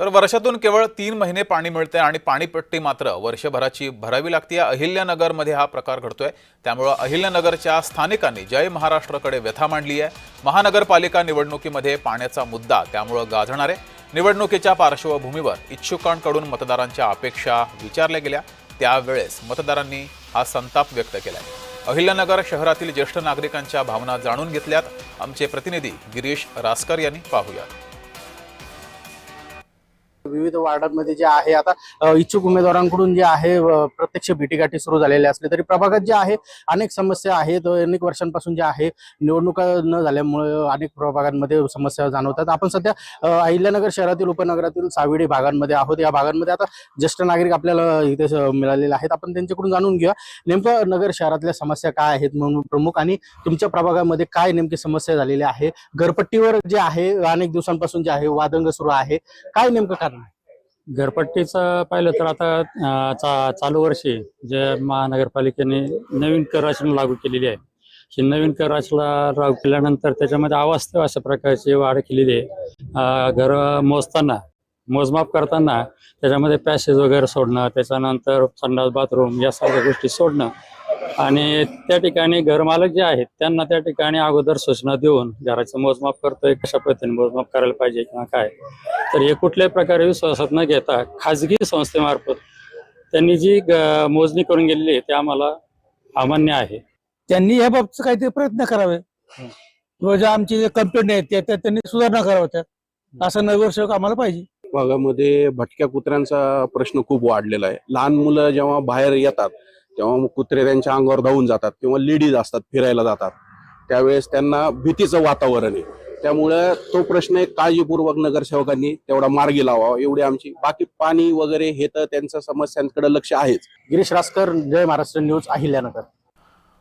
तर वर्षातून केवळ 3 महिने पाणी मिळते आणि पाणीपट्टी मात्र वर्षभराची भरावी लागते। अहिल्यानगरमध्ये हा प्रकार घडतोय। त्यामुळे अहिल्यानगरच्या स्थानिकांनी जय महाराष्ट्रकडे व्यथा मांडली आहे। महानगरपालिका निवडणुकीमध्ये पाण्याचा मुद्दा त्यामुळे गाजणार आहे। निवडणुकीच्या पार्श्वभूमीवर इच्छुकांकडून मतदारांच्या अपेक्षा विचारल्या गेल्या, त्यावेळेस मतदारांनी हा संताप व्यक्त केलाय। अहिल्यानगर शहरातील ज्येष्ठ नागरिकांच्या भावना जाणून घेतल्यात आमचे प्रतिनिधी गिरीश रासकर यांनी। पाहूयात। विविध वार्डांमध्ये जे आहे आता इच्छुक उमेदवारांकडून जे आहे प्रत्यक्ष भेटीगाठी सुरू झालेल्या असले तरी प्रभागात जे आहे अनेक समस्या आहेत। अनेक वर्षांपासून जे आहे निवडणुका न झाल्यामुळे अनेक प्रभागांमध्ये समस्या जाणवतात। आपण सध्या अहिल्यानगर शहरातील उपनगरातील साविडी भागांमध्ये आहोत। या भागांमध्ये आता ज्येष्ठ नागरिक आपल्याला इथे मिळालेले आहेत। आपण त्यांच्याकडून जाणून घेऊया नेमकं नगर शहरातल्या समस्या काय आहेत म्हणून प्रमुख, आणि तुमच्या प्रभागामध्ये काय नेमकी समस्या झालेली आहे। घरपट्टीवर जे आहे अनेक दिवसांपासून जे आहे वादंग सुरू आहे, काय नेमकं कारण? घरपट्टीचं पाहिलं तर आता चालू वर्षी जे महानगरपालिकेने नवीन कर रचना लागू केलेली आहे, ही नवीन कर रचना लागू केल्यानंतर त्याच्यामध्ये अवास्तव अशा प्रकारची वाढ केलेली आहे। घर मोजताना मोजमाप करताना त्याच्यामध्ये पॅसेज वगैरे सोडणं, त्याच्यानंतर संडास बाथरूम यासारख्या गोष्टी सोडणं, आणि त्या ठिकाणी घरमालक जे आहेत त्यांना त्या ठिकाणी अगोदर सूचना देऊन घराचं मोजमाप करतोय, कशा पद्धतीने मोजमाप करायला पाहिजे किंवा काय, तर हे कुठल्याही प्रकारे विश्वासात न घेता खाजगी संस्थेमार्फत त्यांनी जी मोजणी करून गेलेली आहे ते आम्हाला अमान्य आहे। त्यांनी या बाबतीत काहीतरी प्रयत्न करावे किंवा ज्या आमची जे कंप्लेंट आहेत त्या त्यांनी सुधारणा कराव्या, त्यात असं नगरसेवक आम्हाला पाहिजे। भागामध्ये भटक्या कुत्र्यांचा प्रश्न खूप वाढलेला आहे। लहान मुलं जेव्हा बाहेर येतात तेव्हा कुत्रे त्यांच्या अंगावर धावून जातात किंवा लेडीज असतात फिरायला जातात, त्यावेळेस त्यांना भीतीचं वातावरण आहे। त्यामुळे तो प्रश्न एक काळजीपूर्वक नगरसेवकांनी तेवढा मार्गी लावावा एवढी आमची, बाकी पाणी वगैरे हे तर त्यांच्या समस्यांकडे लक्ष आहेच। गिरीश रासकर, जय महाराष्ट्र न्यूज, अहिल्यानगर।